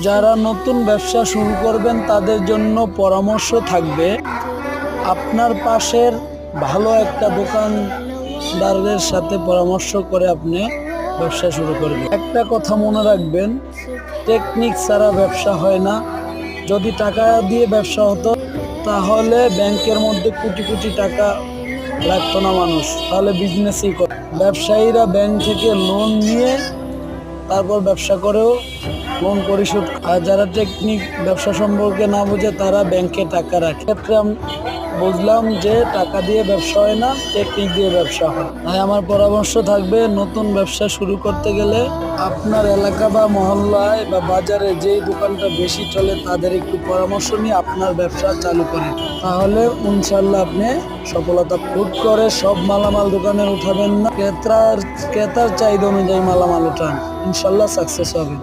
যারা নতুন ব্যবসা শুরু করবেন তাদের জন্য পরামর্শ থাকবে, আপনার পাশের ভালো একটা দোকানদারের সাথে পরামর্শ করে আপনি ব্যবসা শুরু করবেন। একটা কথা মনে রাখবেন, টেকনিক ছাড়া ব্যবসা হয় না। যদি টাকা দিয়ে ব্যবসা হতো তাহলে ব্যাংকের মধ্যে কোটি কোটি টাকা লাগতো না মানুষ, তাহলে বিজনেসই করে। ব্যবসায়ীরা ব্যাংক থেকে লোন নিয়ে তারপর ব্যবসা করেও লোন পরিশোধ। আর যারা টেকনিক ব্যবসা সম্পর্কে না বোঝে তারা ব্যাংকে টাকা রাখে। ক্ষেত্রে আমি বুঝলাম যে টাকা দিয়ে ব্যবসা হয় না, টেকনিক দিয়ে ব্যবসা হয়। তাই আমার পরামর্শ থাকবে, নতুন ব্যবসা শুরু করতে গেলে আপনার এলাকা বা মহল্লায় বা বাজারে যেই দোকানটা বেশি চলে তাদের একটু পরামর্শ নিয়ে আপনার ব্যবসা চালু করেন, তাহলে ইনশাল্লাহ আপনি সফলতা। হুট করে সব মালামাল দোকানে উঠাবেন না, ক্রেতার চাহিদা অনুযায়ী মালামাল উঠান, ইনশাল্লাহ সাকসেস হবে।